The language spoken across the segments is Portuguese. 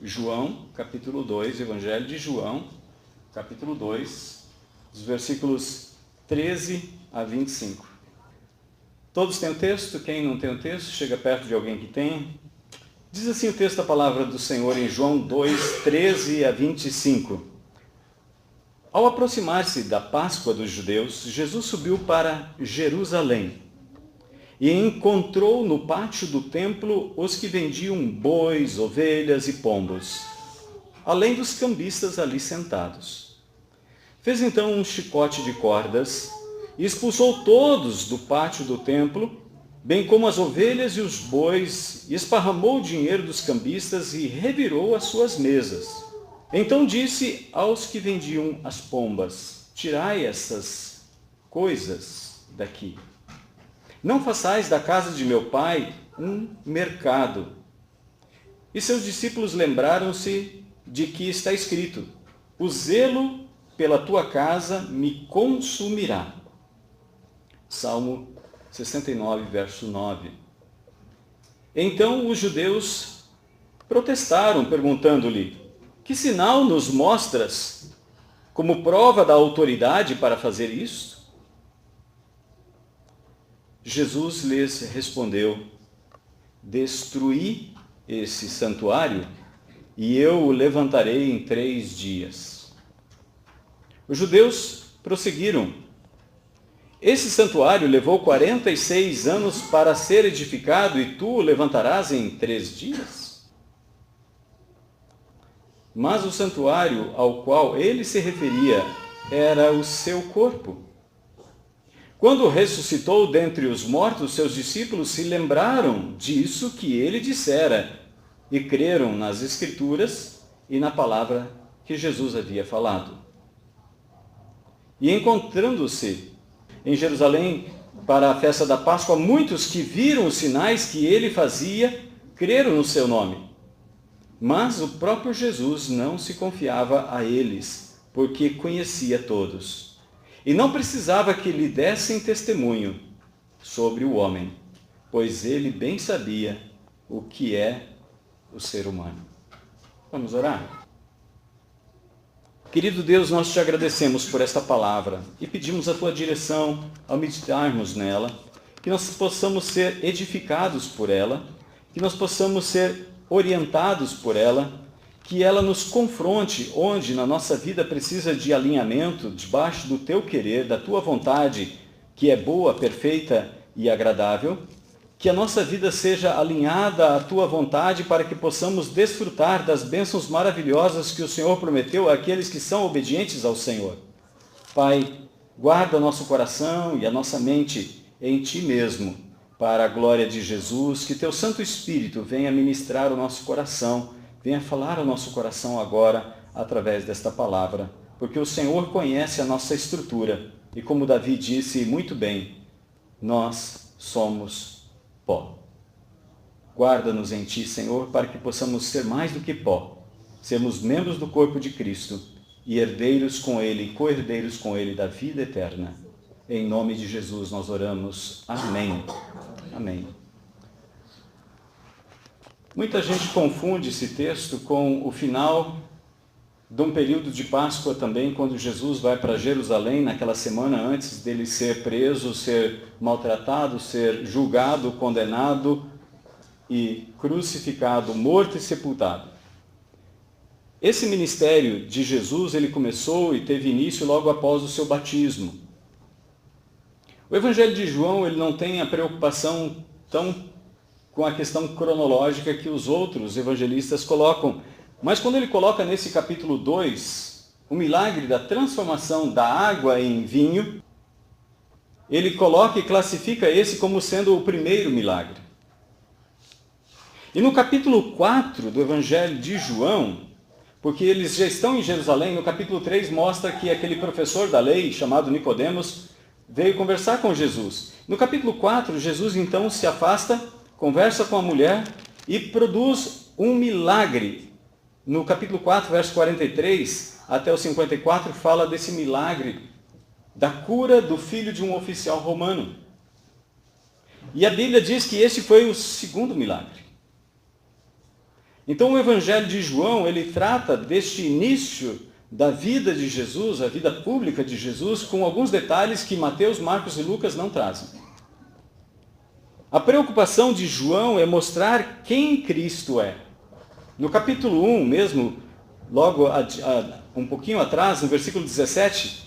João, capítulo 2, Evangelho de João, capítulo 2, dos versículos 13 a 25. Todos têm o texto? Quem não tem o texto, chega perto de alguém que tem. Diz assim o texto da palavra do Senhor em João 2, 13 a 25. Ao aproximar-se da Páscoa dos judeus, Jesus subiu para Jerusalém e encontrou no pátio do templo os que vendiam bois, ovelhas e pombos, além dos cambistas ali sentados. Fez então um chicote de cordas e expulsou todos do pátio do templo, bem como as ovelhas e os bois, e esparramou o dinheiro dos cambistas e revirou as suas mesas. Então disse aos que vendiam as pombas: tirai essas coisas daqui. Não façais da casa de meu pai um mercado. E seus discípulos lembraram-se de que está escrito: o zelo pela tua casa me consumirá. Salmo 69, verso 9. Então os judeus protestaram, perguntando-lhe: que sinal nos mostras como prova da autoridade para fazer isto? Jesus lhes respondeu: destruí esse santuário e eu o levantarei em 3 dias. Os judeus prosseguiram: esse santuário levou 46 anos para ser edificado e tu o levantarás em 3 dias? Mas o santuário ao qual ele se referia era o seu corpo. Quando ressuscitou dentre os mortos, seus discípulos se lembraram disso que ele dissera e creram nas Escrituras e na palavra que Jesus havia falado. E encontrando-se em Jerusalém para a festa da Páscoa, muitos que viram os sinais que ele fazia, creram no seu nome. Mas o próprio Jesus não se confiava a eles, porque conhecia todos. E não precisava que lhe dessem testemunho sobre o homem, pois ele bem sabia o que é o ser humano. Vamos orar? Querido Deus, nós te agradecemos por esta palavra e pedimos a tua direção ao meditarmos nela, que nós possamos ser edificados por ela, que nós possamos ser orientados por ela, que ela nos confronte onde na nossa vida precisa de alinhamento debaixo do teu querer, da tua vontade, que é boa, perfeita e agradável, que a nossa vida seja alinhada à tua vontade para que possamos desfrutar das bênçãos maravilhosas que o Senhor prometeu àqueles que são obedientes ao Senhor. Pai, guarda nosso coração e a nossa mente em ti mesmo, para a glória de Jesus, que teu Santo Espírito venha ministrar o nosso coração, venha falar ao nosso coração agora através desta palavra, porque o Senhor conhece a nossa estrutura e, como Davi disse muito bem, nós somos pó. Guarda-nos em ti, Senhor, para que possamos ser mais do que pó, sermos membros do corpo de Cristo e herdeiros com ele, co-herdeiros com ele da vida eterna. Em nome de Jesus nós oramos. Amém. Amém. Muita gente confunde esse texto com o final de um período de Páscoa também, quando Jesus vai para Jerusalém, naquela semana antes dele ser preso, ser maltratado, ser julgado, condenado e crucificado, morto e sepultado. Esse ministério de Jesus, ele começou e teve início logo após o seu batismo. O Evangelho de João, ele não tem a preocupação tão com a questão cronológica que os outros evangelistas colocam. Mas quando ele coloca nesse capítulo 2, o milagre da transformação da água em vinho, ele coloca e classifica esse como sendo o primeiro milagre. E no capítulo 4 do Evangelho de João, porque eles já estão em Jerusalém, no capítulo 3 mostra que aquele professor da lei, chamado Nicodemos, veio conversar com Jesus. No capítulo 4, Jesus então se afasta, conversa com a mulher e produz um milagre. No capítulo 4, verso 43 até o 54, fala desse milagre da cura do filho de um oficial romano. E a Bíblia diz que esse foi o segundo milagre. Então o Evangelho de João, ele trata deste início da vida de Jesus, a vida pública de Jesus, com alguns detalhes que Mateus, Marcos e Lucas não trazem. A preocupação de João é mostrar quem Cristo é. No capítulo 1 mesmo, logo um pouquinho atrás, no versículo 17,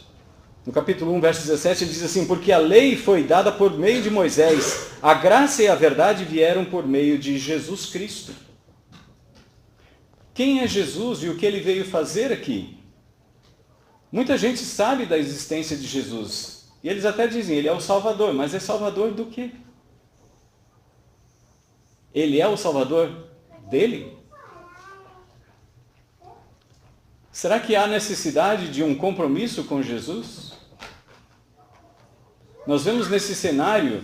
no capítulo 1, verso 17, ele diz assim: porque a lei foi dada por meio de Moisés, a graça e a verdade vieram por meio de Jesus Cristo. Quem é Jesus e o que ele veio fazer aqui? Muita gente sabe da existência de Jesus. E eles até dizem, ele é o Salvador. Mas é Salvador do quê? Ele é o Salvador dele? Será que há necessidade de um compromisso com Jesus? Nós vemos nesse cenário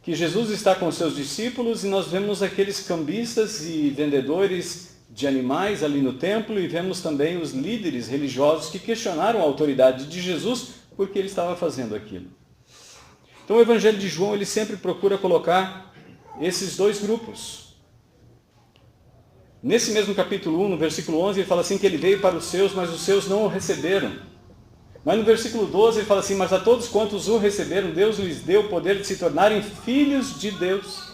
que Jesus está com os seus discípulos e nós vemos aqueles cambistas e vendedores de animais ali no templo e vemos também os líderes religiosos que questionaram a autoridade de Jesus porque ele estava fazendo aquilo. Então o Evangelho de João ele sempre procura colocar esses dois grupos. Nesse mesmo capítulo 1, no versículo 11, ele fala assim que ele veio para os seus, mas os seus não o receberam. Mas no versículo 12 ele fala assim, mas a todos quantos o receberam, Deus lhes deu o poder de se tornarem filhos de Deus.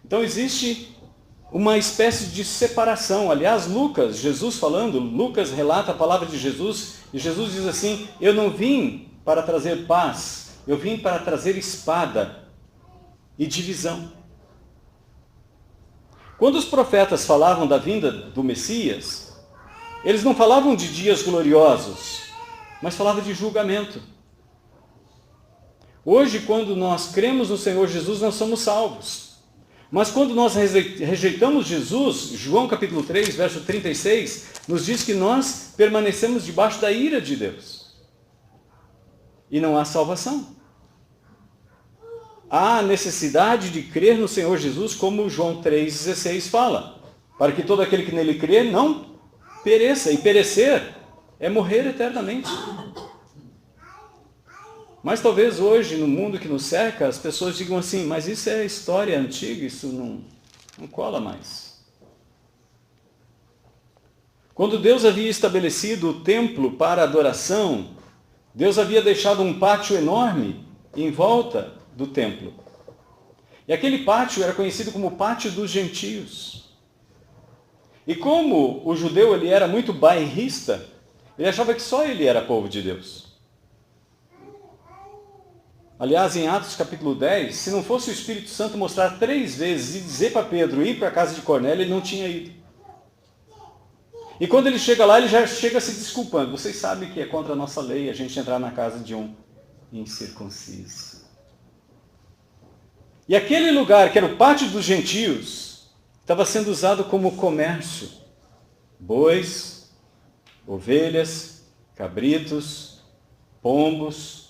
Então existe uma espécie de separação. Aliás, Lucas, Jesus falando, Lucas relata a palavra de Jesus, e Jesus diz assim, eu não vim para trazer paz, eu vim para trazer espada e divisão. Quando os profetas falavam da vinda do Messias, eles não falavam de dias gloriosos, mas falavam de julgamento. Hoje, quando nós cremos no Senhor Jesus, nós somos salvos. Mas quando nós rejeitamos Jesus, João capítulo 3, verso 36, nos diz que nós permanecemos debaixo da ira de Deus. E não há salvação. Há necessidade de crer no Senhor Jesus, como João 3,16 fala, para que todo aquele que nele crê não pereça. E perecer é morrer eternamente. Mas talvez hoje, no mundo que nos cerca, as pessoas digam assim, mas isso é história antiga, isso não cola mais. Quando Deus havia estabelecido o templo para adoração, Deus havia deixado um pátio enorme em volta do templo. E aquele pátio era conhecido como pátio dos gentios. E como o judeu ele era muito bairrista, ele achava que só ele era povo de Deus. Aliás, em Atos capítulo 10, se não fosse o Espírito Santo mostrar 3 vezes e dizer para Pedro ir para a casa de Cornélio, ele não tinha ido. E quando ele chega lá, ele já chega se desculpando. Vocês sabem que é contra a nossa lei a gente entrar na casa de um incircunciso. E aquele lugar, que era o pátio dos gentios, estava sendo usado como comércio. Bois, ovelhas, cabritos, pombos,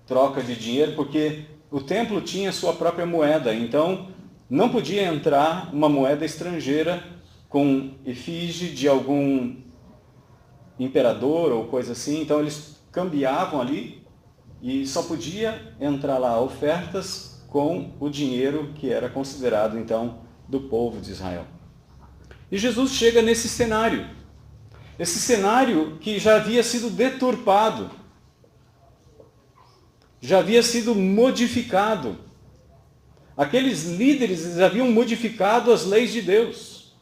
troca de dinheiro, porque o templo tinha sua própria moeda, então não podia entrar uma moeda estrangeira com efígie de algum imperador ou coisa assim, então eles cambiavam ali e só podia entrar lá ofertas com o dinheiro que era considerado então do povo de Israel. E Jesus chega nesse cenário, esse cenário que já havia sido deturpado, já havia sido modificado. Aqueles líderes haviam modificado as leis de Deus.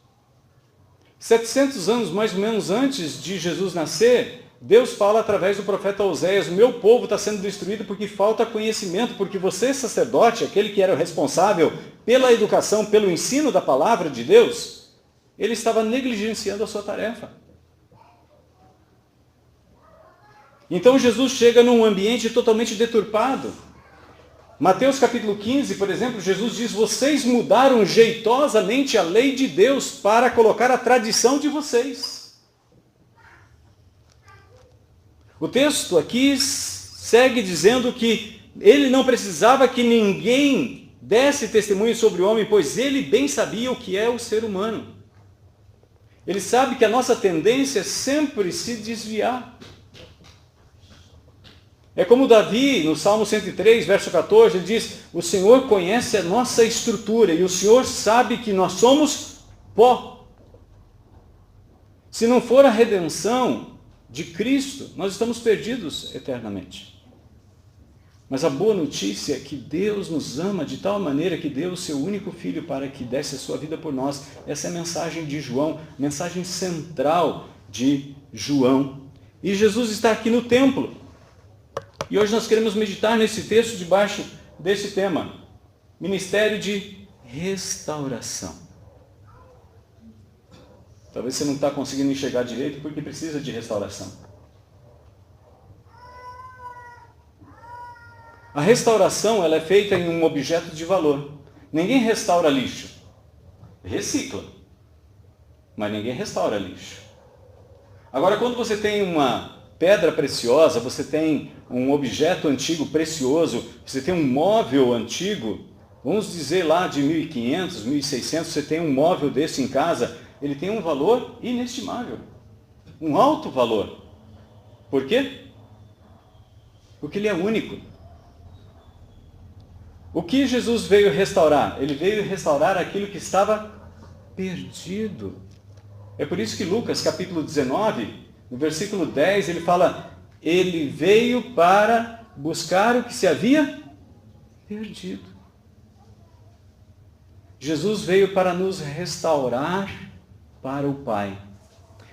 700 anos mais ou menos antes de Jesus nascer, Deus fala através do profeta Oséias, o meu povo está sendo destruído porque falta conhecimento, porque você, sacerdote, aquele que era o responsável pela educação, pelo ensino da palavra de Deus, ele estava negligenciando a sua tarefa. Então Jesus chega num ambiente totalmente deturpado. Mateus capítulo 15, por exemplo, Jesus diz, vocês mudaram jeitosamente a lei de Deus para colocar a tradição de vocês. O texto aqui segue dizendo que ele não precisava que ninguém desse testemunho sobre o homem, pois ele bem sabia o que é o ser humano. Ele sabe que a nossa tendência é sempre se desviar. É como Davi, no Salmo 103, verso 14, ele diz, o Senhor conhece a nossa estrutura e o Senhor sabe que nós somos pó. Se não for a redenção de Cristo, nós estamos perdidos eternamente. Mas a boa notícia é que Deus nos ama de tal maneira que deu o seu único Filho para que desse a sua vida por nós. Essa é a mensagem de João, mensagem central de João. E Jesus está aqui no templo. E hoje nós queremos meditar nesse texto debaixo desse tema, ministério de restauração. Talvez você não está conseguindo enxergar direito porque precisa de restauração. A restauração ela é feita em um objeto de valor. Ninguém restaura lixo. Recicla. Mas ninguém restaura lixo. Agora, quando você tem uma pedra preciosa, você tem um objeto antigo precioso, você tem um móvel antigo, vamos dizer lá de 1500, 1600, você tem um móvel desse em casa, ele tem um valor inestimável. Um alto valor. Por quê? Porque ele é único. O que Jesus veio restaurar? Ele veio restaurar aquilo que estava perdido. É por isso que Lucas, capítulo 19, no versículo 10, ele fala, ele veio para buscar o que se havia perdido. Jesus veio para nos restaurar para o Pai.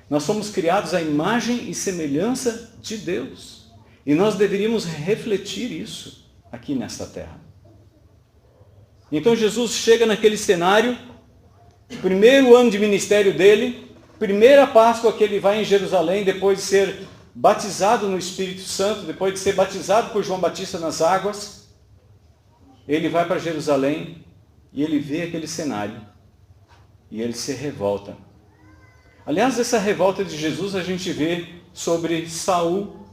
Nós somos criados à imagem e semelhança de Deus. E nós deveríamos refletir isso aqui nesta terra. Então Jesus chega naquele cenário, primeiro ano de ministério dele, primeira Páscoa que ele vai em Jerusalém, depois de ser batizado no Espírito Santo, depois de ser batizado por João Batista nas águas, ele vai para Jerusalém e ele vê aquele cenário e ele se revolta. Aliás, essa revolta de Jesus a gente vê sobre Saul,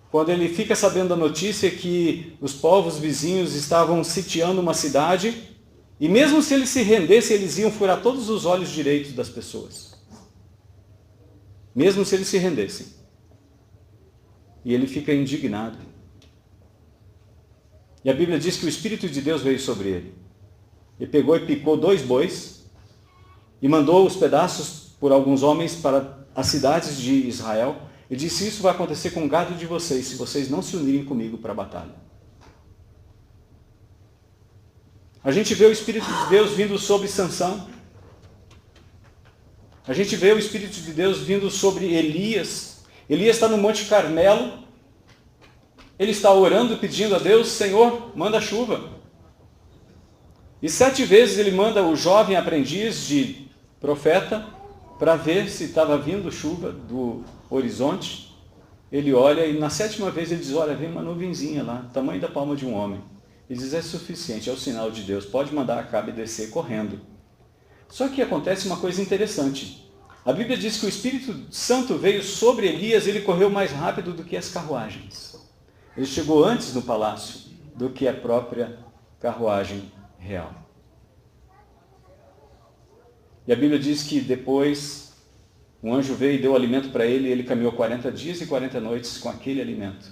quando ele fica sabendo da notícia que os povos vizinhos estavam sitiando uma cidade, e mesmo se ele se rendesse, eles iam furar todos os olhos direitos das pessoas. Mesmo se eles se rendessem. E ele fica indignado. E a Bíblia diz que o Espírito de Deus veio sobre ele. Ele pegou e picou 2 bois, e mandou os pedaços por alguns homens para as cidades de Israel, e disse, isso vai acontecer com o gado de vocês, se vocês não se unirem comigo para a batalha. A gente vê o Espírito de Deus vindo sobre Sansão. A gente vê o Espírito de Deus vindo sobre Elias. Elias está no Monte Carmelo. Ele está orando, pedindo a Deus, Senhor, manda chuva. E 7 vezes ele manda o jovem aprendiz de profeta para ver se estava vindo chuva do horizonte. Ele olha e na 7ª vez ele diz, olha, vem uma nuvenzinha lá, tamanho da palma de um homem. Ele diz, é suficiente, é o sinal de Deus, pode mandar Acabe descer correndo. Só que acontece uma coisa interessante. A Bíblia diz que o Espírito Santo veio sobre Elias, ele correu mais rápido do que as carruagens. Ele chegou antes no palácio do que a própria carruagem real. E a Bíblia diz que depois um anjo veio e deu alimento para ele, e ele caminhou 40 dias e 40 noites com aquele alimento,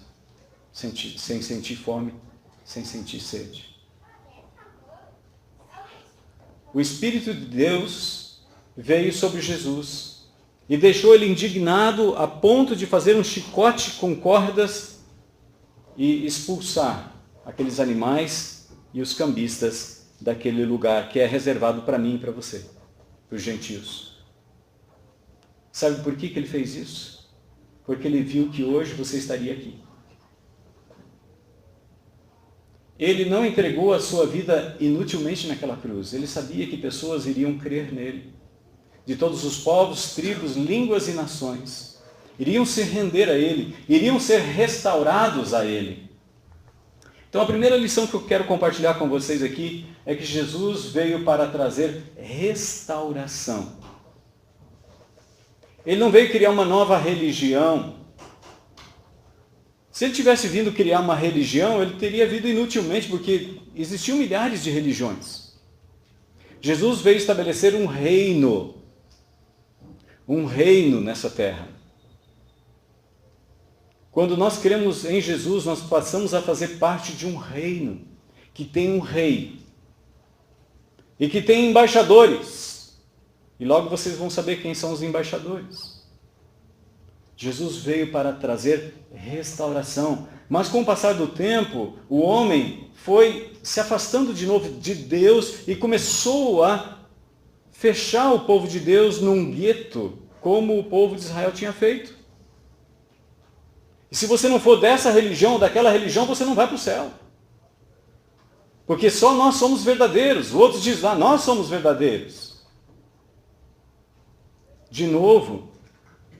sem sentir fome, sem sentir sede. O Espírito de Deus veio sobre Jesus e deixou ele indignado a ponto de fazer um chicote com cordas e expulsar aqueles animais e os cambistas daquele lugar que é reservado para mim e para você, para os gentios. Sabe por que ele fez isso? Porque ele viu que hoje você estaria aqui. Ele não entregou a sua vida inutilmente naquela cruz. Ele sabia que pessoas iriam crer nele. De todos os povos, tribos, línguas e nações. Iriam se render a ele. Iriam ser restaurados a ele. Então a primeira lição que eu quero compartilhar com vocês aqui é que Jesus veio para trazer restauração. Ele não veio criar uma nova religião. Se ele tivesse vindo criar uma religião, ele teria vindo inutilmente, porque existiam milhares de religiões. Jesus veio estabelecer um reino nessa terra. Quando nós cremos em Jesus, nós passamos a fazer parte de um reino, que tem um rei, e que tem embaixadores. E logo vocês vão saber quem são os embaixadores. Jesus veio para trazer restauração. Mas com o passar do tempo, o homem foi se afastando de novo de Deus e começou a fechar o povo de Deus num gueto, como o povo de Israel tinha feito. E se você não for dessa religião ou daquela religião, você não vai para o céu. Porque só nós somos verdadeiros. O outro diz lá, nós somos verdadeiros. De novo,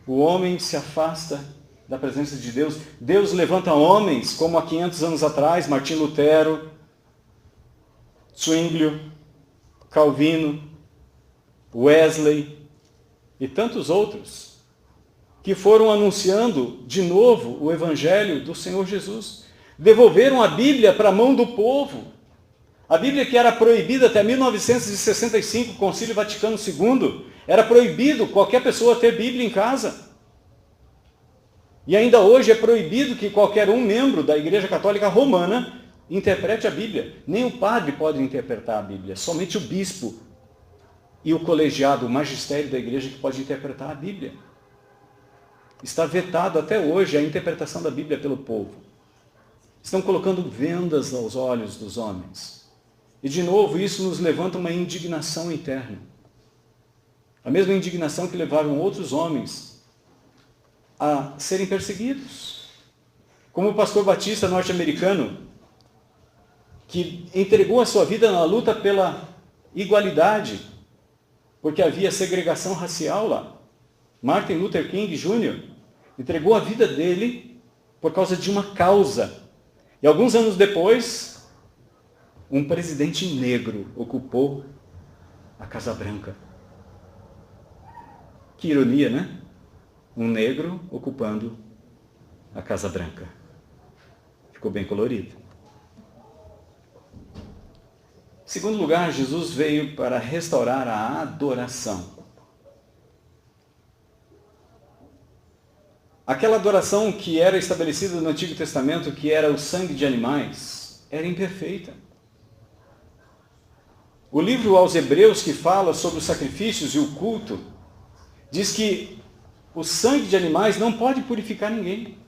o homem se afasta da presença de Deus. Deus levanta homens, como há 500 anos atrás, Martim Lutero, Zwinglio, Calvino, Wesley e tantos outros, que foram anunciando de novo o Evangelho do Senhor Jesus. Devolveram a Bíblia para a mão do povo. A Bíblia que era proibida até 1965, Concílio Vaticano II, era proibido qualquer pessoa ter Bíblia em casa. E ainda hoje é proibido que qualquer membro da Igreja Católica Romana interprete a Bíblia. Nem o padre pode interpretar a Bíblia, somente o bispo e o colegiado, o magistério da igreja que pode interpretar a Bíblia. Está vetado até hoje a interpretação da Bíblia pelo povo. Estão colocando vendas aos olhos dos homens. E de novo isso nos levanta uma indignação interna. A mesma indignação que levaram outros homens a serem perseguidos. Como o pastor batista norte-americano, que entregou a sua vida na luta pela igualdade, porque havia segregação racial lá. Martin Luther King Jr. entregou a vida dele por causa de uma causa. E alguns anos depois, um presidente negro ocupou a Casa Branca. Que ironia, né? Um negro ocupando a Casa Branca. Ficou bem colorido. Em segundo lugar, Jesus veio para restaurar a adoração. Aquela adoração que era estabelecida no Antigo Testamento, que era o sangue de animais, era imperfeita. O livro aos Hebreus, que fala sobre os sacrifícios e o culto, diz que o sangue de animais não pode purificar ninguém.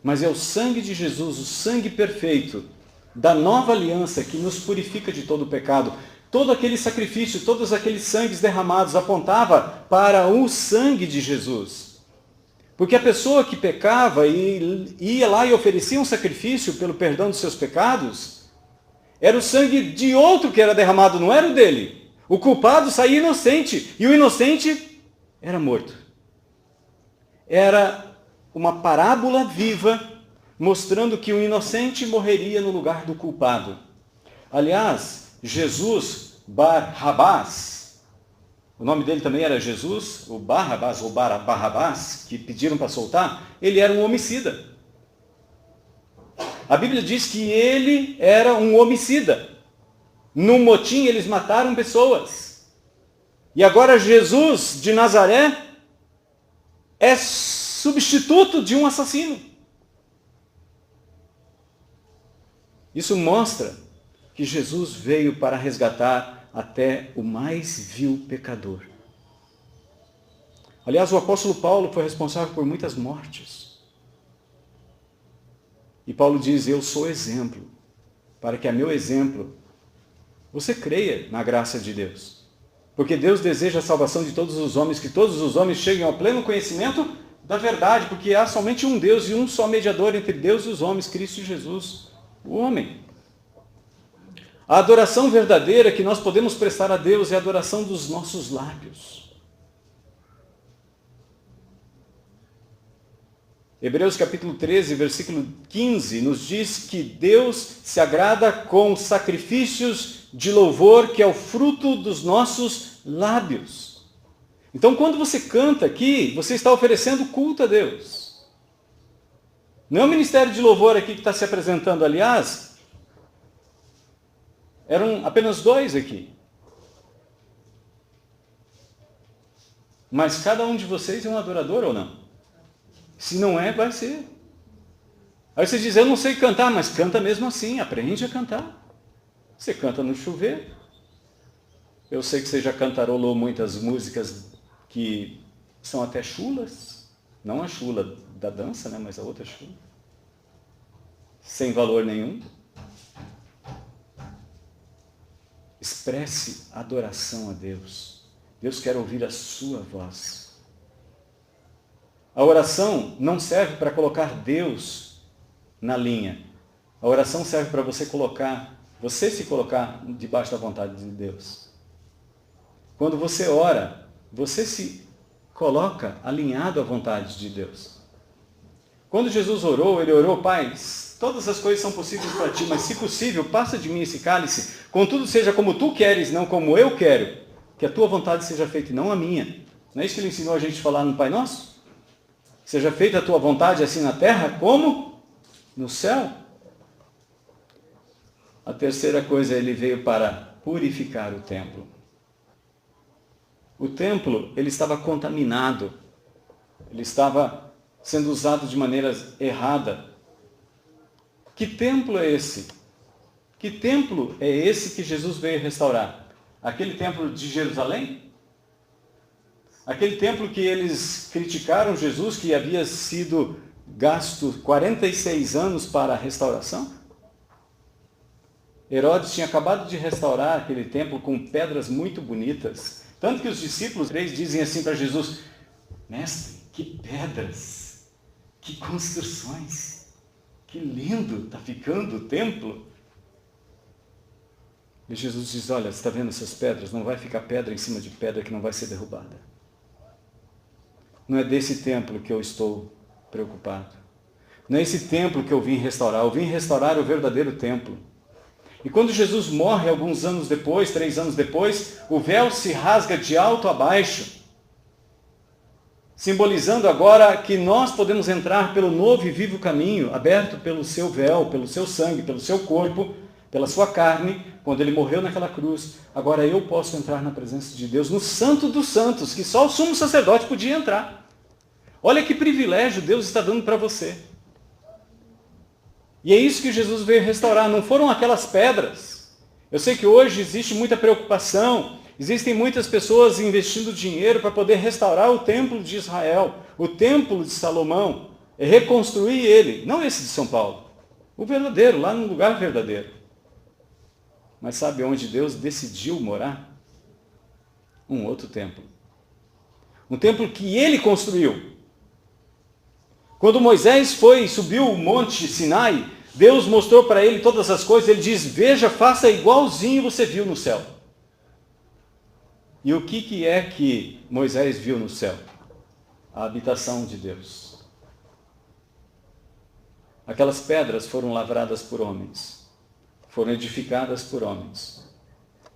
Mas é o sangue de Jesus, o sangue perfeito, da nova aliança que nos purifica de todo o pecado. Todo aquele sacrifício, todos aqueles sangues derramados apontava para o sangue de Jesus. Porque a pessoa que pecava e ia lá e oferecia um sacrifício pelo perdão dos seus pecados, era o sangue de outro que era derramado, não era o dele. O culpado saía inocente e o inocente era morto. Era uma parábola viva mostrando que o inocente morreria no lugar do culpado. Aliás, Jesus Barrabás, o nome dele também era Jesus, o Barrabás ou Barrabás, que pediram para soltar, ele era um homicida. A Bíblia diz que ele era um homicida. Num motim eles mataram pessoas. E agora Jesus de Nazaré é substituto de um assassino. Isso mostra que Jesus veio para resgatar até o mais vil pecador. Aliás, o apóstolo Paulo foi responsável por muitas mortes. E Paulo diz, eu sou exemplo, para que a meu exemplo você creia na graça de Deus. Porque Deus deseja a salvação de todos os homens, que todos os homens cheguem ao pleno conhecimento da verdade, porque há somente um Deus e um só mediador entre Deus e os homens, Cristo Jesus, o homem. A adoração verdadeira que nós podemos prestar a Deus é a adoração dos nossos lábios. Hebreus capítulo 13, versículo 15, nos diz que Deus se agrada com sacrifícios de louvor, que é o fruto dos nossos lábios. Então, quando você canta aqui, você está oferecendo culto a Deus. Não é o ministério de louvor aqui que está se apresentando, aliás, eram apenas 2 aqui. Mas cada um de vocês é um adorador ou não? Se não é, vai ser. Aí você diz, eu não sei cantar, mas canta mesmo assim, aprende a cantar. Você canta no chuveiro. Eu sei que você já cantarolou muitas músicas que são até chulas, não a chula da dança, né, mas a outra chula, sem valor nenhum. Expresse adoração a Deus. Deus quer ouvir a sua voz. A oração não serve para colocar Deus na linha. A oração serve para você se colocar debaixo da vontade de Deus. Quando você ora, você se coloca alinhado à vontade de Deus. Quando Jesus orou, ele orou: Pai, todas as coisas são possíveis para ti, mas se possível, passa de mim esse cálice. Contudo, seja como tu queres, não como eu quero. Que a tua vontade seja feita e não a minha. Não é isso que ele ensinou a gente a falar no Pai Nosso? Seja feita a tua vontade assim na terra como no céu. A terceira coisa, ele veio para purificar o templo. O templo, ele estava contaminado. Ele estava sendo usado de maneira errada. Que templo é esse? Que templo é esse que Jesus veio restaurar? Aquele templo de Jerusalém? Aquele templo que eles criticaram Jesus, que havia sido gasto 46 anos para a restauração? Herodes tinha acabado de restaurar aquele templo com pedras muito bonitas. Tanto que os discípulos 3 dizem assim para Jesus: Mestre, que pedras, que construções, que lindo está ficando o templo. E Jesus diz: olha, você está vendo essas pedras? Não vai ficar pedra em cima de pedra que não vai ser derrubada. Não é desse templo que eu estou preocupado. Não é esse templo que eu vim restaurar. Eu vim restaurar o verdadeiro templo. E quando Jesus morre alguns anos depois, 3 anos depois, o véu se rasga de alto a baixo, simbolizando agora que nós podemos entrar pelo novo e vivo caminho, aberto pelo seu véu, pelo seu sangue, pelo seu corpo, pela sua carne, quando ele morreu naquela cruz. Agora eu posso entrar na presença de Deus, no Santo dos Santos, que só o sumo sacerdote podia entrar. Olha que privilégio Deus está dando para você. E é isso que Jesus veio restaurar, não foram aquelas pedras. Eu sei que hoje existe muita preocupação, existem muitas pessoas investindo dinheiro para poder restaurar o templo de Israel, o templo de Salomão, reconstruir ele, não esse de São Paulo, o verdadeiro, lá no lugar verdadeiro. Mas sabe onde Deus decidiu morar? Um outro templo. Um templo que ele construiu. Quando Moisés subiu o monte Sinai, Deus mostrou para ele todas as coisas. Ele diz: veja, faça igualzinho você viu no céu. E o que é que Moisés viu no céu? A habitação de Deus. Aquelas pedras foram lavradas por homens, foram edificadas por homens,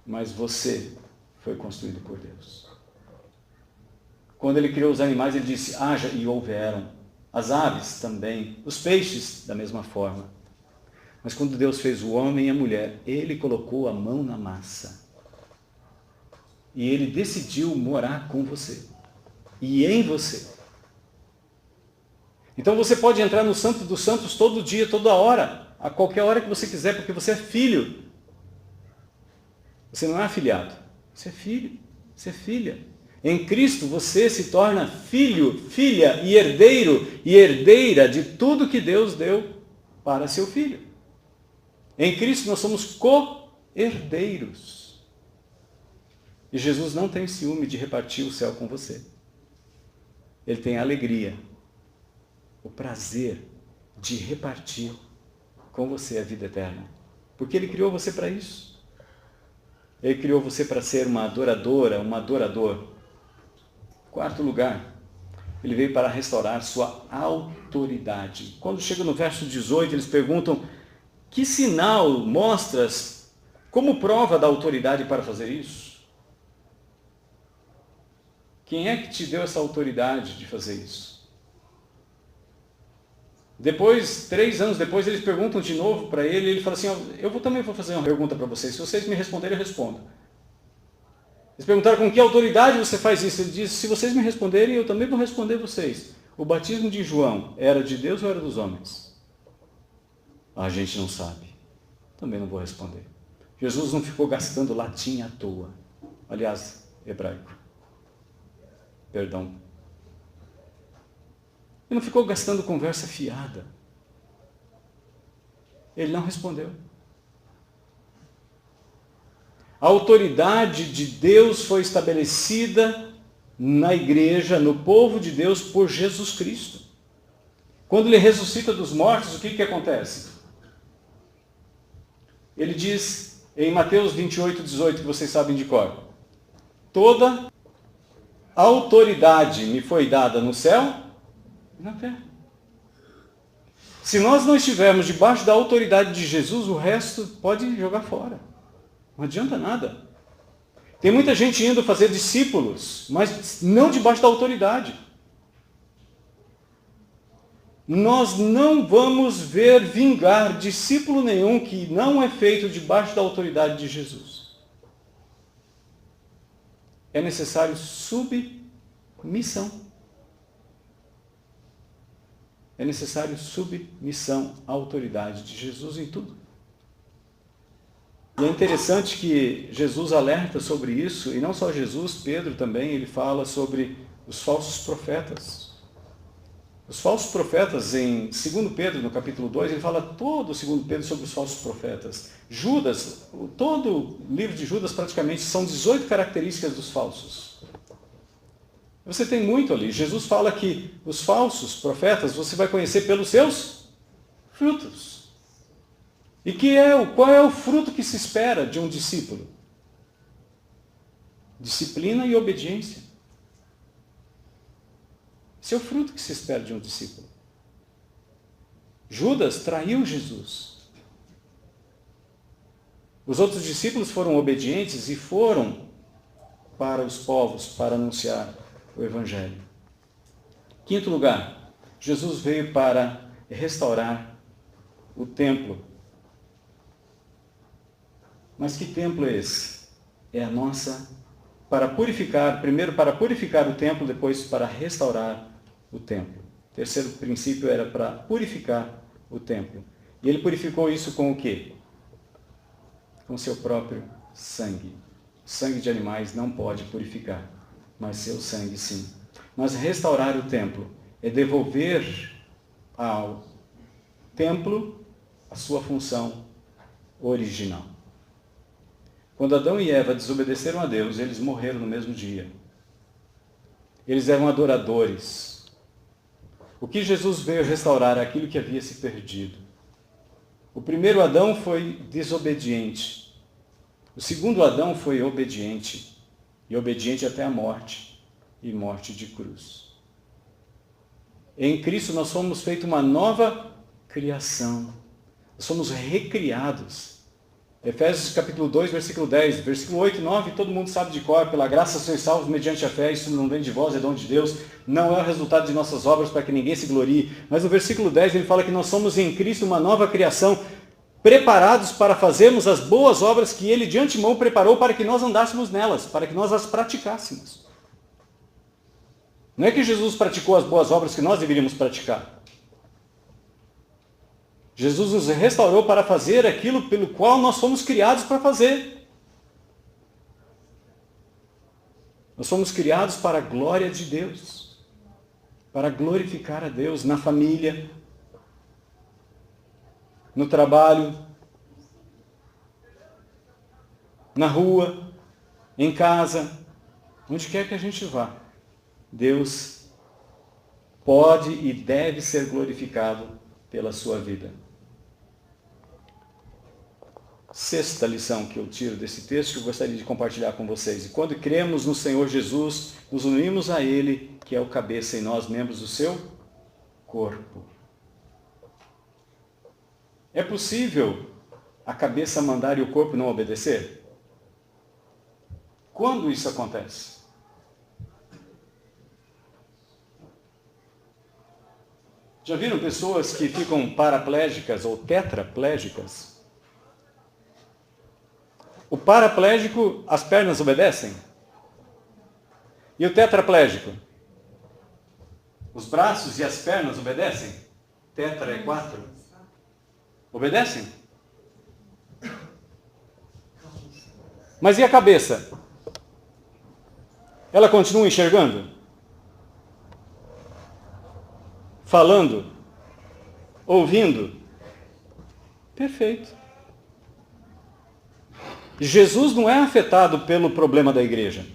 mas você foi construído por Deus. Quando ele criou os animais, ele disse: haja, e houveram. As aves também, os peixes da mesma forma. Mas quando Deus fez o homem e a mulher, ele colocou a mão na massa. E ele decidiu morar com você. E em você. Então você pode entrar no Santo dos Santos todo dia, toda hora. A qualquer hora que você quiser, porque você é filho. Você não é afilhado. Você é filho. Você é filha. Em Cristo você se torna filho, filha e herdeira de tudo que Deus deu para seu filho. Em Cristo nós somos co-herdeiros. E Jesus não tem ciúme de repartir o céu com você. Ele tem a alegria, o prazer de repartir com você a vida eterna. Porque Ele criou você para isso. Ele criou você para ser uma adoradora, um adorador. 4º lugar, ele veio para restaurar sua autoridade. Quando chega no verso 18, eles perguntam: que sinal mostras como prova da autoridade para fazer isso? Quem é que te deu essa autoridade de fazer isso? Depois, 3 anos depois, eles perguntam de novo para ele, e ele fala assim: eu também vou fazer uma pergunta para vocês, se vocês me responderem, eu respondo. Eles perguntaram: com que autoridade você faz isso? Ele disse: se vocês me responderem, eu também vou responder vocês. O batismo de João era de Deus ou era dos homens? A gente não sabe. Também não vou responder. Jesus não ficou gastando latim à toa. aliás, hebraico. Perdão. Ele não ficou gastando conversa fiada. Ele não respondeu. A autoridade de Deus foi estabelecida na igreja, no povo de Deus, por Jesus Cristo. Quando ele ressuscita dos mortos, o que acontece? Ele diz em Mateus 28, 18, que vocês sabem de cor: toda autoridade me foi dada no céu e na terra. Se nós não estivermos debaixo da autoridade de Jesus, o resto pode jogar fora. Não adianta nada. Tem muita gente indo fazer discípulos, mas não debaixo da autoridade. Nós não vamos ver vingar discípulo nenhum que não é feito debaixo da autoridade de Jesus. É necessário submissão. É necessário submissão à autoridade de Jesus em tudo. E é interessante que Jesus alerta sobre isso, e não só Jesus, Pedro também, ele fala sobre os falsos profetas. Os falsos profetas, em 2 Pedro, no capítulo 2, ele fala todo o 2 Pedro sobre os falsos profetas. Judas, todo o livro de Judas praticamente são 18 características dos falsos. Você tem muito ali. Jesus fala que os falsos profetas você vai conhecer pelos seus frutos. E qual é o fruto que se espera de um discípulo? Disciplina e obediência. Esse é o fruto que se espera de um discípulo. Judas traiu Jesus. Os outros discípulos foram obedientes e foram para os povos para anunciar o Evangelho. Quinto lugar, Jesus veio para restaurar o templo. Mas que templo é esse? É a nossa, primeiro para purificar o templo, depois para restaurar o templo. O terceiro princípio era para purificar o templo. E ele purificou isso com o quê? Com seu próprio sangue. O sangue de animais não pode purificar, mas seu sangue sim. Mas restaurar o templo é devolver ao templo a sua função original. Quando Adão e Eva desobedeceram a Deus, eles morreram no mesmo dia. Eles eram adoradores. O que Jesus veio restaurar é aquilo que havia se perdido. O primeiro Adão foi desobediente. O segundo Adão foi obediente. E obediente até a morte. E morte de cruz. Em Cristo nós somos feitos uma nova criação. Nós somos recriados. Efésios capítulo 2, versículo 10, versículo 8 e 9, todo mundo sabe de cor: pela graça sois salvos mediante a fé, isso não vem de vós, é dom de Deus, não é o resultado de nossas obras para que ninguém se glorie. Mas no versículo 10 ele fala que nós somos em Cristo uma nova criação, preparados para fazermos as boas obras que ele de antemão preparou para que nós andássemos nelas, para que nós as praticássemos. Não é que Jesus praticou as boas obras que nós deveríamos praticar. Jesus nos restaurou para fazer aquilo pelo qual nós fomos criados para fazer. Nós fomos criados para a glória de Deus, para glorificar a Deus na família, no trabalho, na rua, em casa, onde quer que a gente vá. Deus pode e deve ser glorificado pela sua vida. Sexta lição que eu tiro desse texto, que eu gostaria de compartilhar com vocês. E quando cremos no Senhor Jesus, nos unimos a Ele, que é o cabeça, e nós, membros do seu corpo. É possível a cabeça mandar e o corpo não obedecer? Quando isso acontece? Já viram pessoas que ficam paraplégicas ou tetraplégicas? O paraplégico, as pernas obedecem? E o tetraplégico? Os braços e as pernas obedecem? Tetra é 4. Obedecem? Mas e a cabeça? ela continua enxergando? Falando? Ouvindo? Perfeito. Jesus não é afetado pelo problema da igreja.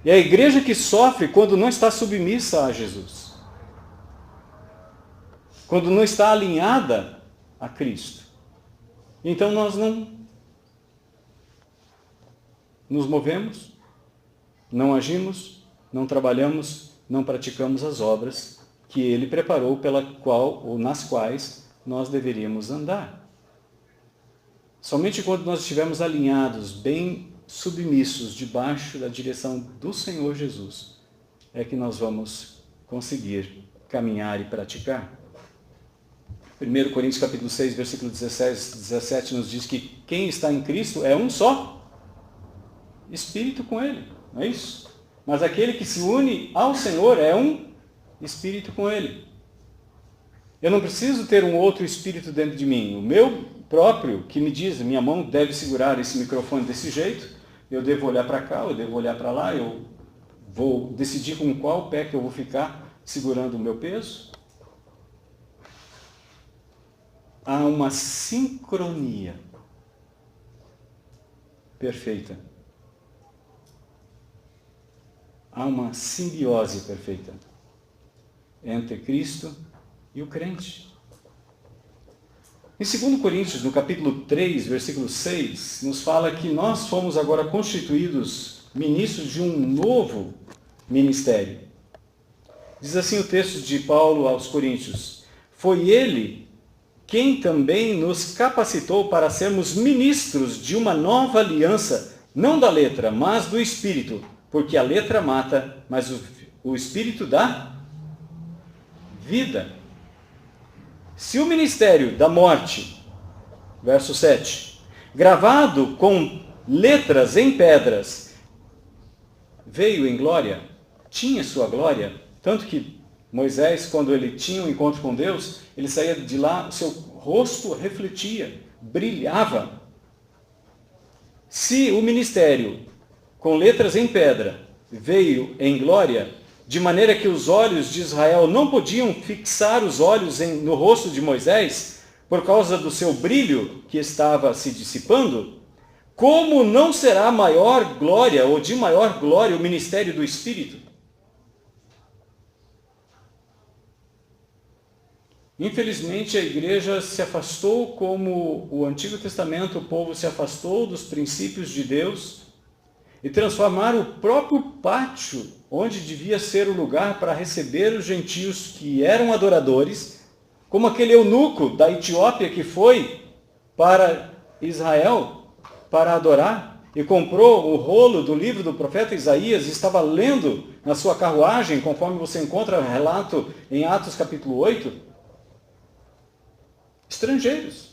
É a igreja que sofre quando não está submissa a Jesus. Quando não está alinhada a Cristo. Então nós não nos movemos, não agimos, não trabalhamos, não praticamos as obras que Ele preparou pela qual ou nas quais nós deveríamos andar. Somente quando nós estivermos alinhados, bem submissos, debaixo da direção do Senhor Jesus, é que nós vamos conseguir caminhar e praticar. 1 Coríntios capítulo 6, versículo 16, 17 nos diz que quem está em Cristo é um só Espírito com Ele, não é isso? Mas aquele que se une ao Senhor é um Espírito com Ele. Eu não preciso ter um outro Espírito dentro de mim. O meu próprio, que me diz, minha mão deve segurar esse microfone desse jeito, eu devo olhar para cá, eu devo olhar para lá, eu vou decidir com qual pé que eu vou ficar segurando o meu peso. Há uma sincronia perfeita. Há uma simbiose perfeita entre Cristo e o crente. Em 2 Coríntios, no capítulo 3, versículo 6, nos fala que nós fomos agora constituídos ministros de um novo ministério. Diz assim o texto de Paulo aos Coríntios: foi ele quem também nos capacitou para sermos ministros de uma nova aliança, não da letra, mas do Espírito, porque a letra mata, mas o Espírito dá vida. Se o ministério da morte, verso 7, gravado com letras em pedras, veio em glória, tinha sua glória, tanto que Moisés, quando ele tinha um encontro com Deus, ele saía de lá, seu rosto refletia, brilhava. Se o ministério com letras em pedra veio em glória, de maneira que os olhos de Israel não podiam fixar os olhos no rosto de Moisés, por causa do seu brilho que estava se dissipando, como não será maior glória, ou de maior glória, o ministério do Espírito? Infelizmente, a igreja se afastou, como o Antigo Testamento, o povo se afastou dos princípios de Deus e transformaram o próprio pátio, onde devia ser o lugar para receber os gentios que eram adoradores, como aquele eunuco da Etiópia que foi para Israel para adorar e comprou o rolo do livro do profeta Isaías e estava lendo na sua carruagem, conforme você encontra o relato em Atos capítulo 8, estrangeiros.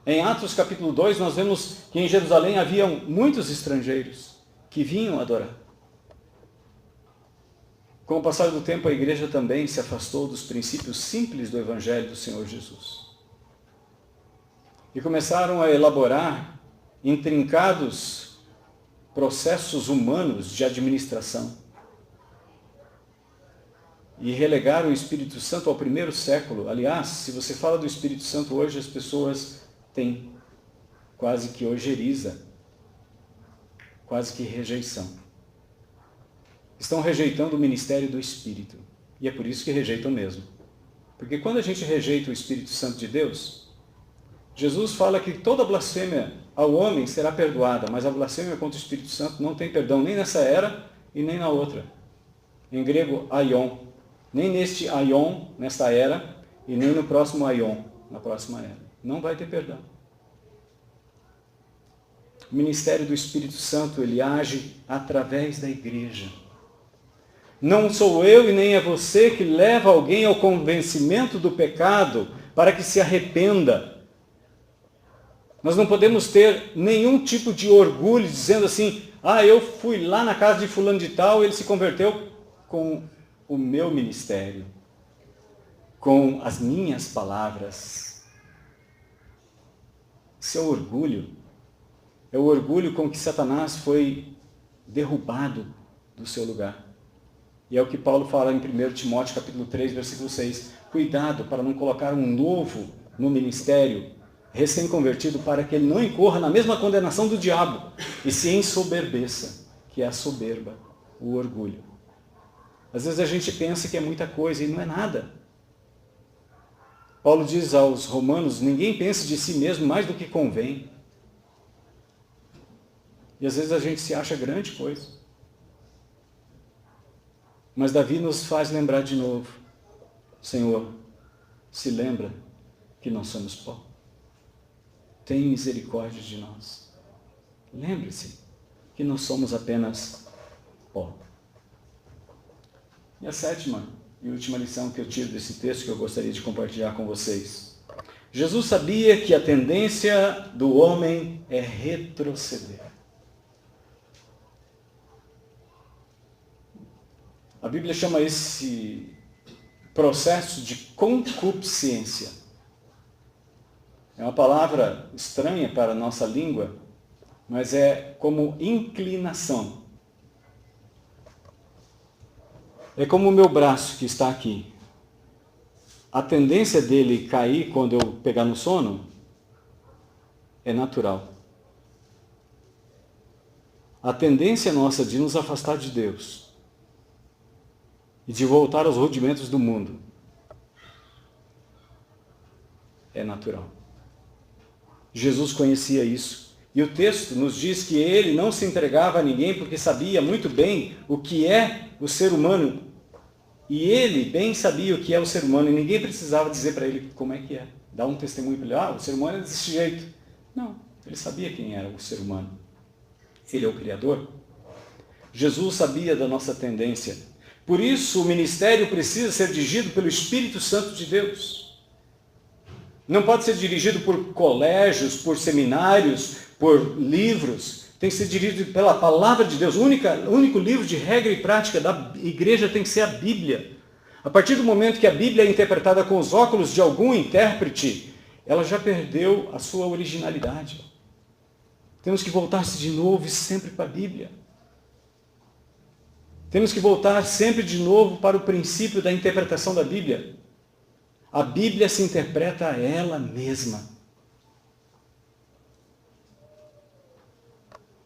Em Atos capítulo 2, nós vemos que em Jerusalém haviam muitos estrangeiros que vinham adorar. Com o passar do tempo, a igreja também se afastou dos princípios simples do Evangelho do Senhor Jesus. E começaram a elaborar intrincados processos humanos de administração. E relegaram o Espírito Santo ao primeiro século. Aliás, se você fala do Espírito Santo hoje, as pessoas têm quase que ojeriza, quase que rejeição. Estão rejeitando o ministério do Espírito. E é por isso que rejeitam mesmo. Porque quando a gente rejeita o Espírito Santo de Deus, Jesus fala que toda blasfêmia ao homem será perdoada, mas a blasfêmia contra o Espírito Santo não tem perdão nem nessa era e nem na outra. Em grego, aion. Nem neste aion, nesta era, e nem no próximo aion, na próxima era. Não vai ter perdão. O ministério do Espírito Santo, ele age através da igreja. Não sou eu e nem é você que leva alguém ao convencimento do pecado para que se arrependa. Nós não podemos ter nenhum tipo de orgulho dizendo assim, eu fui lá na casa de fulano de tal, ele se converteu com o meu ministério, com as minhas palavras. Isso é orgulho. É o orgulho com que Satanás foi derrubado do seu lugar. E é o que Paulo fala em 1 Timóteo capítulo 3, versículo 6. Cuidado para não colocar um novo no ministério, recém-convertido, para que ele não incorra na mesma condenação do diabo e se ensoberbeça, que é a soberba, o orgulho. Às vezes a gente pensa que é muita coisa e não é nada. Paulo diz aos romanos, ninguém pensa de si mesmo mais do que convém. E às vezes a gente se acha grande coisa. Mas Davi nos faz lembrar de novo, Senhor, se lembra que nós somos pó. Tem misericórdia de nós. Lembre-se que nós somos apenas pó. E a sétima e última lição que eu tiro desse texto que eu gostaria de compartilhar com vocês. Jesus sabia que a tendência do homem é retroceder. A Bíblia chama esse processo de concupiscência. É uma palavra estranha para a nossa língua, mas é como inclinação. É como o meu braço que está aqui. A tendência dele cair quando eu pegar no sono é natural. A tendência nossa de nos afastar de Deus e de voltar aos rudimentos do mundo é natural. Jesus conhecia isso. E o texto nos diz que ele não se entregava a ninguém porque sabia muito bem o que é o ser humano. E ele bem sabia o que é o ser humano e ninguém precisava dizer para ele como é que é. Dar um testemunho para ele, o ser humano é desse jeito. Não, ele sabia quem era o ser humano. Ele é o Criador. Jesus sabia da nossa tendência. Por isso, o ministério precisa ser dirigido pelo Espírito Santo de Deus. Não pode ser dirigido por colégios, por seminários, por livros. Tem que ser dirigido pela palavra de Deus. O único livro de regra e prática da igreja tem que ser a Bíblia. A partir do momento que a Bíblia é interpretada com os óculos de algum intérprete, ela já perdeu a sua originalidade. Temos que voltar-se de novo e sempre para a Bíblia. Temos que voltar sempre de novo para o princípio da interpretação da Bíblia. A Bíblia se interpreta a ela mesma.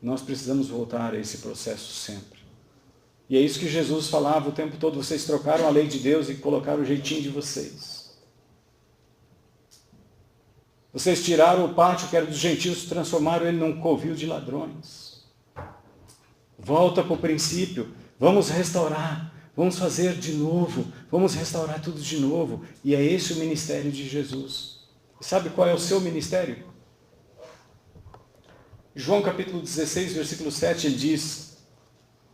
Nós precisamos voltar a esse processo sempre. E é isso que Jesus falava o tempo todo. Vocês trocaram a lei de Deus e colocaram o jeitinho de vocês. Vocês tiraram o pátio que era dos gentios e transformaram ele num covil de ladrões. Volta para o princípio. Vamos restaurar. Vamos fazer de novo. Vamos restaurar tudo de novo. E é esse o ministério de Jesus. E sabe qual é o seu ministério? João capítulo 16, versículo 7, ele diz: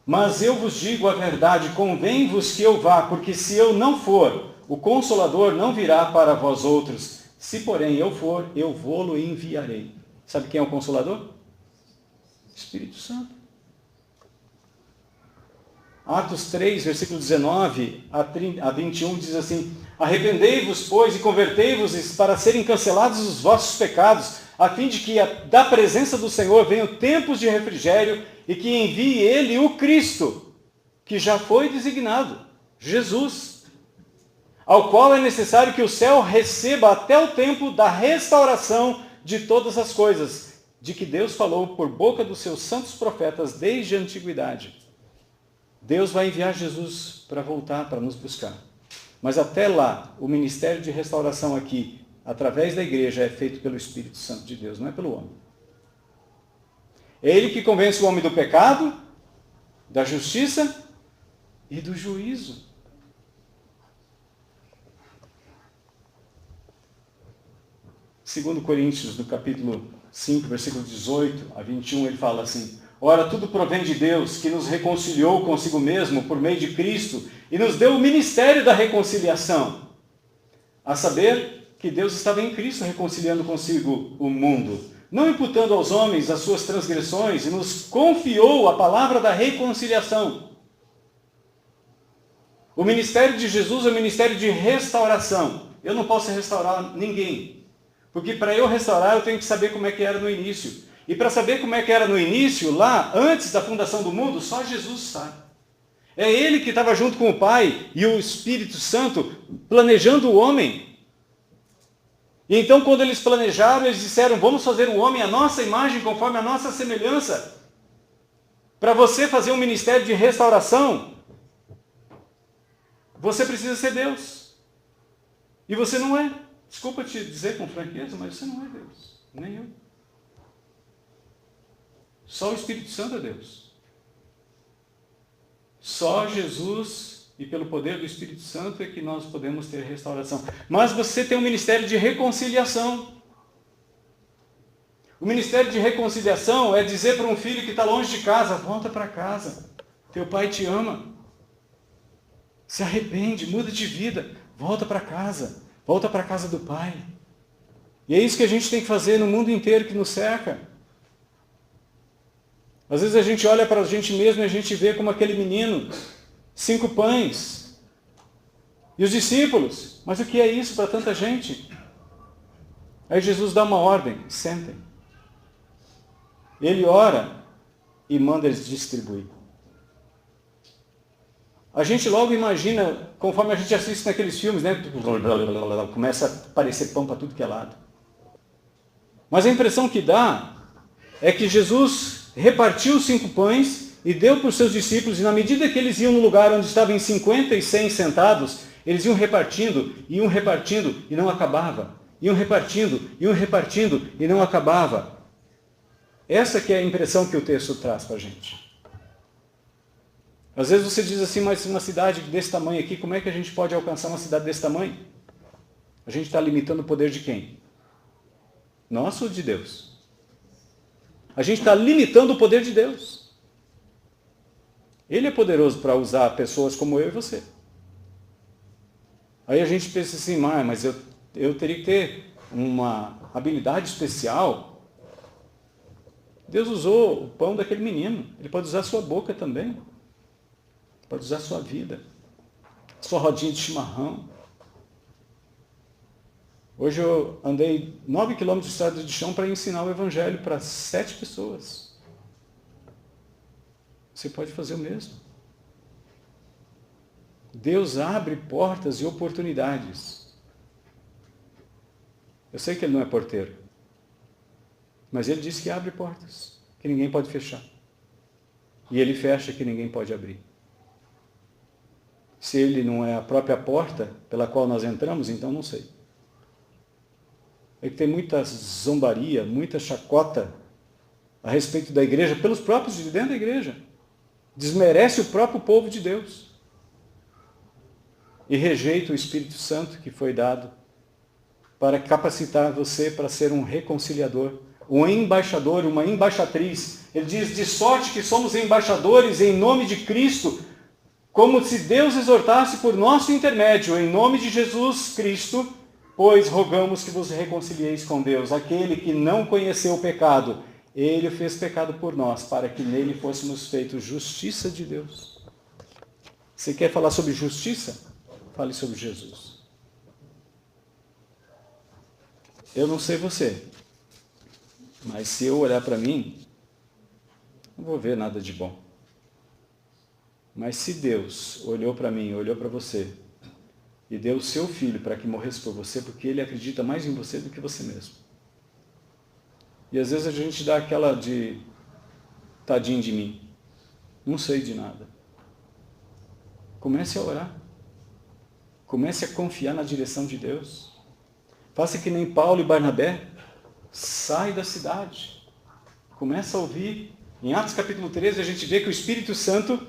mas eu vos digo a verdade, convém-vos que eu vá, porque se eu não for, o Consolador não virá para vós outros. Se, porém, eu for, eu vou-lo enviarei. Sabe quem é o Consolador? Espírito Santo. Atos 3, versículo 19 a 21 diz assim: arrependei-vos, pois, e convertei-vos para serem cancelados os vossos pecados, a fim de que da presença do Senhor venham tempos de refrigério e que envie Ele o Cristo, que já foi designado, Jesus, ao qual é necessário que o céu receba até o tempo da restauração de todas as coisas, de que Deus falou por boca dos seus santos profetas desde a antiguidade. Deus vai enviar Jesus para voltar, para nos buscar. Mas até lá, o ministério de restauração aqui, através da igreja, é feito pelo Espírito Santo de Deus, não é pelo homem. É Ele que convence o homem do pecado, da justiça e do juízo. Segundo Coríntios, no capítulo 5, versículo 18 a 21, ele fala assim: ora, tudo provém de Deus, que nos reconciliou consigo mesmo por meio de Cristo e nos deu o ministério da reconciliação. A saber, que Deus estava em Cristo reconciliando consigo o mundo, não imputando aos homens as suas transgressões, e nos confiou a palavra da reconciliação. O ministério de Jesus é o ministério de restauração. Eu não posso restaurar ninguém, porque para eu restaurar eu tenho que saber como é que era no início. E para saber como é que era no início, lá, antes da fundação do mundo, só Jesus sabe. É Ele que estava junto com o Pai e o Espírito Santo planejando o homem. E então, quando eles planejaram, eles disseram, vamos fazer o homem à nossa imagem, conforme a nossa semelhança. Para você fazer um ministério de restauração, você precisa ser Deus. E você não é. Desculpa te dizer com franqueza, mas você não é Deus. Nem eu. Só o Espírito Santo é Deus. Só Jesus e pelo poder do Espírito Santo é que nós podemos ter restauração. Mas você tem um ministério de reconciliação. O ministério de reconciliação é dizer para um filho que está longe de casa, volta para casa. Teu pai te ama. Se arrepende, muda de vida, volta para casa. Volta para a casa do Pai. E é isso que a gente tem que fazer no mundo inteiro que nos cerca. Às vezes a gente olha para a gente mesmo e a gente vê como aquele menino, 5 pães. E os discípulos, mas o que é isso para tanta gente? Aí Jesus dá uma ordem, sentem. Ele ora e manda eles distribuir. A gente logo imagina, conforme a gente assiste naqueles filmes, né? Começa a aparecer pão para tudo que é lado. Mas a impressão que dá é que Jesus repartiu os 5 pães e deu para os seus discípulos, e na medida que eles iam no lugar onde estavam 50 e 100 sentados, eles iam repartindo e não acabava. Iam repartindo e não acabava. Essa que é a impressão que o texto traz para a gente. Às vezes você diz assim, mas uma cidade desse tamanho aqui, como é que a gente pode alcançar uma cidade desse tamanho? A gente está limitando o poder de quem? Nosso ou de Deus? A gente está limitando o poder de Deus. Ele é poderoso para usar pessoas como eu e você. Aí a gente pensa assim, mas eu teria que ter uma habilidade especial. Deus usou o pão daquele menino. Ele pode usar a sua boca também. Pode usar a sua vida. A sua rodinha de chimarrão. Hoje eu andei 9 quilômetros de estrada de chão para ensinar o Evangelho para 7 pessoas. Você pode fazer o mesmo. Deus abre portas e oportunidades. Eu sei que Ele não é porteiro. Mas Ele disse que abre portas, que ninguém pode fechar. E Ele fecha que ninguém pode abrir. Se Ele não é a própria porta pela qual nós entramos, então não sei. É que tem muita zombaria, muita chacota a respeito da igreja, pelos próprios de dentro da igreja. Desmerece o próprio povo de Deus. E rejeita o Espírito Santo que foi dado para capacitar você para ser um reconciliador, um embaixador, uma embaixatriz. Ele diz, de sorte que somos embaixadores em nome de Cristo, como se Deus exortasse por nosso intermédio, em nome de Jesus Cristo, pois rogamos que vos reconcilieis com Deus. Aquele que não conheceu o pecado, Ele fez pecado por nós, para que nele fôssemos feitos justiça de Deus. Você quer falar sobre justiça? Fale sobre Jesus. Eu não sei você, mas se eu olhar para mim, não vou ver nada de bom. Mas se Deus olhou para mim, olhou para você, e deu o seu filho para que morresse por você, porque Ele acredita mais em você do que você mesmo. E às vezes a gente dá aquela de tadinho de mim. Não sei de nada. Comece a orar. Comece a confiar na direção de Deus. Faça que nem Paulo e Barnabé. Sai da cidade. Começa a ouvir. Em Atos capítulo 13 a gente vê que o Espírito Santo,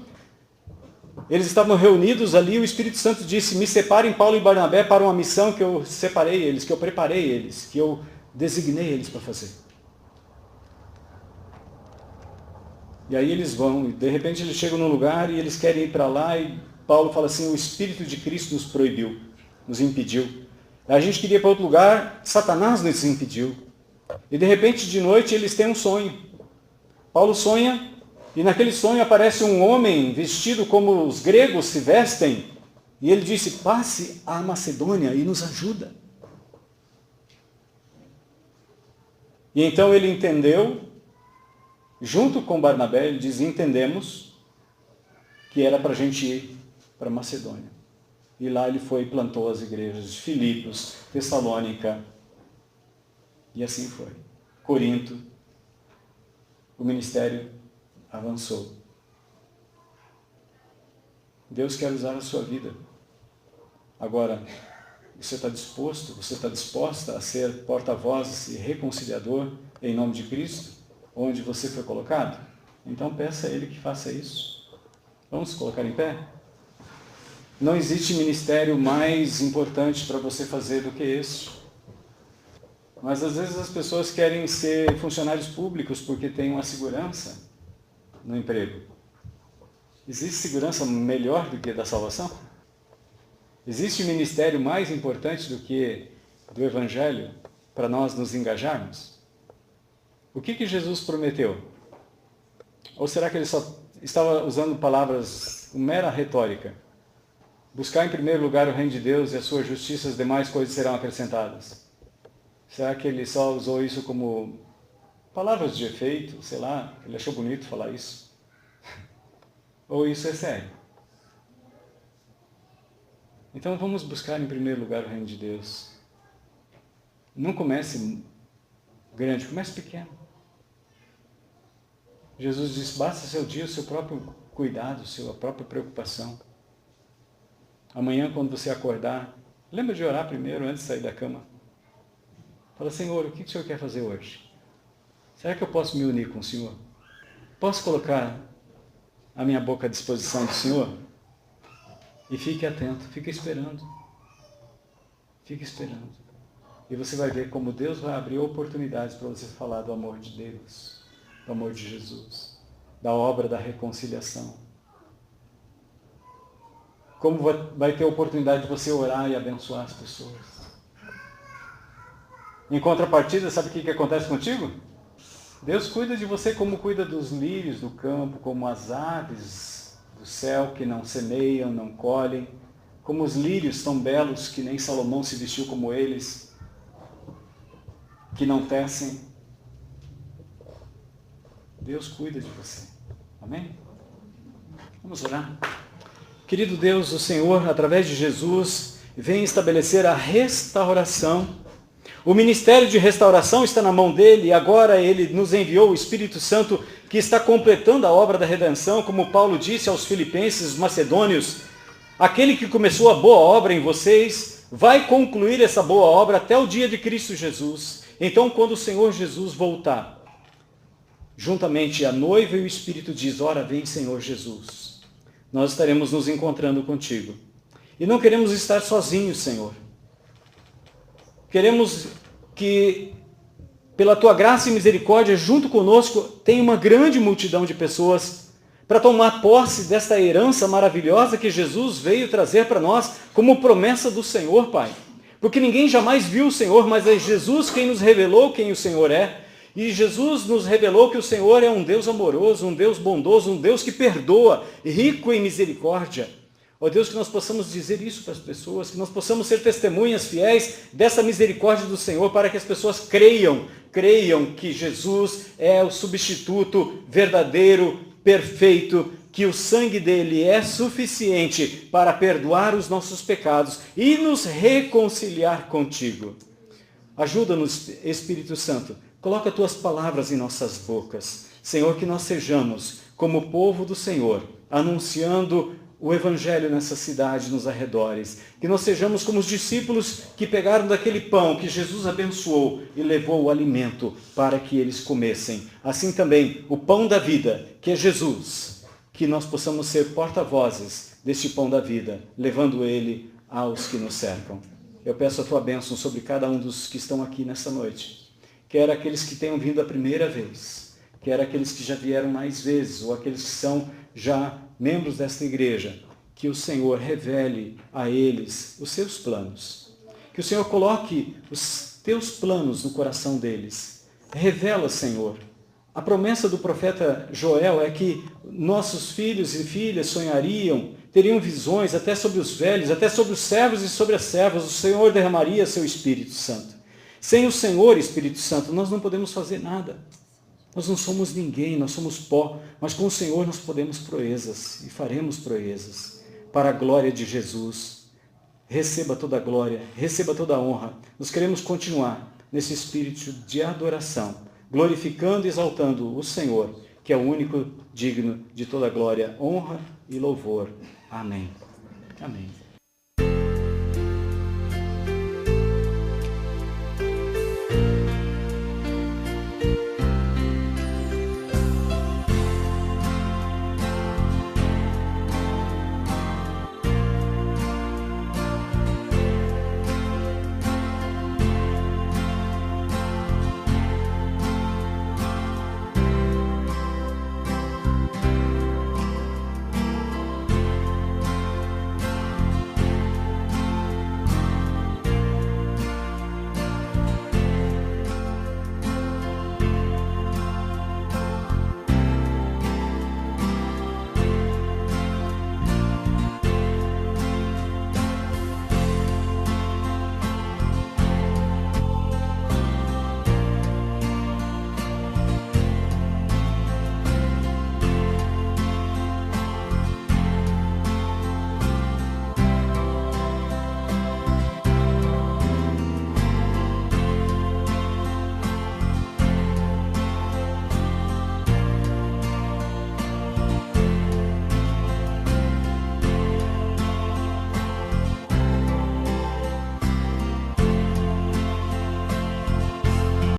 eles estavam reunidos ali, o Espírito Santo disse, me separem Paulo e Barnabé para uma missão que eu separei eles, que eu preparei eles, que eu designei eles para fazer. E aí eles vão, e de repente eles chegam num lugar e eles querem ir para lá, e Paulo fala assim, o Espírito de Cristo nos proibiu, nos impediu. A gente queria ir para outro lugar, Satanás nos impediu. E de repente, de noite, eles têm um sonho. Paulo sonha, e naquele sonho aparece um homem vestido como os gregos se vestem, e ele disse, passe à Macedônia e nos ajuda. E então ele entendeu junto com Barnabé, ele diz, entendemos que era para a gente ir para Macedônia. E lá ele foi e plantou as igrejas de Filipos, Tessalônica, e assim foi. Corinto, o ministério avançou. Deus quer usar a sua vida. Agora, você está disposto, você está disposta a ser porta-voz e reconciliador em nome de Cristo, onde você foi colocado? Então peça a Ele que faça isso. Vamos colocar em pé? Não existe ministério mais importante para você fazer do que esse. Mas às vezes as pessoas querem ser funcionários públicos porque têm uma segurança no emprego. Existe segurança melhor do que a da salvação? Existe ministério mais importante do que do Evangelho para nós nos engajarmos? O que Jesus prometeu? Ou será que ele só estava usando palavras, mera retórica? Buscar em primeiro lugar o reino de Deus e a sua justiça, as demais coisas serão acrescentadas. Será que ele só usou isso como palavras de efeito? Sei lá, ele achou bonito falar isso? Ou isso é sério? Então vamos buscar em primeiro lugar o reino de Deus. Não comece grande, comece pequeno. Jesus disse, basta seu dia, o seu próprio cuidado, a sua própria preocupação. Amanhã, quando você acordar, lembra de orar primeiro, antes de sair da cama. Fala, Senhor, o que o Senhor quer fazer hoje? Será que eu posso me unir com o Senhor? Posso colocar a minha boca à disposição do Senhor? E fique atento, fique esperando. Fique esperando. E você vai ver como Deus vai abrir oportunidades para você falar do amor de Deus, do amor de Jesus, da obra da reconciliação. Como vai ter oportunidade de você orar e abençoar as pessoas. Em contrapartida, sabe o que acontece contigo? Deus cuida de você como cuida dos lírios do campo, como as aves do céu que não semeiam, não colhem, como os lírios tão belos que nem Salomão se vestiu como eles, que não tecem. Deus cuida de você. Amém? Vamos orar. Querido Deus, o Senhor, através de Jesus, vem estabelecer a restauração. O ministério de restauração está na mão dele e agora ele nos enviou o Espírito Santo que está completando a obra da redenção, como Paulo disse aos filipenses, os macedônios, aquele que começou a boa obra em vocês, vai concluir essa boa obra até o dia de Cristo Jesus. Então, quando o Senhor Jesus voltar, juntamente a noiva e o Espírito diz, ora vem Senhor Jesus, nós estaremos nos encontrando contigo. E não queremos estar sozinhos, Senhor. Queremos que, pela tua graça e misericórdia, junto conosco, tenha uma grande multidão de pessoas para tomar posse desta herança maravilhosa que Jesus veio trazer para nós como promessa do Senhor, Pai. Porque ninguém jamais viu o Senhor, mas é Jesus quem nos revelou quem o Senhor é. E Jesus nos revelou que o Senhor é um Deus amoroso, um Deus bondoso, um Deus que perdoa, rico em misericórdia. Ó Deus, que nós possamos dizer isso para as pessoas, que nós possamos ser testemunhas fiéis dessa misericórdia do Senhor, para que as pessoas creiam que Jesus é o substituto verdadeiro, perfeito, que o sangue dele é suficiente para perdoar os nossos pecados e nos reconciliar contigo. Ajuda-nos, Espírito Santo, coloca as tuas palavras em nossas bocas. Senhor, que nós sejamos como povo do Senhor, anunciando o Evangelho nessa cidade, nos arredores. Que nós sejamos como os discípulos que pegaram daquele pão que Jesus abençoou e levou o alimento para que eles comessem. Assim também, o pão da vida, que é Jesus, que nós possamos ser porta-vozes deste pão da vida, levando ele aos que nos cercam. Eu peço a tua bênção sobre cada um dos que estão aqui nessa noite. Quer aqueles que tenham vindo a primeira vez, quer aqueles que já vieram mais vezes, ou aqueles que são já membros desta igreja, que o Senhor revele a eles os seus planos. Que o Senhor coloque os teus planos no coração deles. Revela, Senhor. A promessa do profeta Joel é que nossos filhos e filhas sonhariam, teriam visões até sobre os velhos, até sobre os servos e sobre as servas. O Senhor derramaria seu Espírito Santo. Sem o Senhor, Espírito Santo, nós não podemos fazer nada. Nós não somos ninguém, nós somos pó, mas com o Senhor nós podemos proezas e faremos proezas para a glória de Jesus. Receba toda a glória, receba toda a honra. Nós queremos continuar nesse espírito de adoração, glorificando e exaltando o Senhor, que é o único digno de toda glória, honra e louvor. Amém. Amém.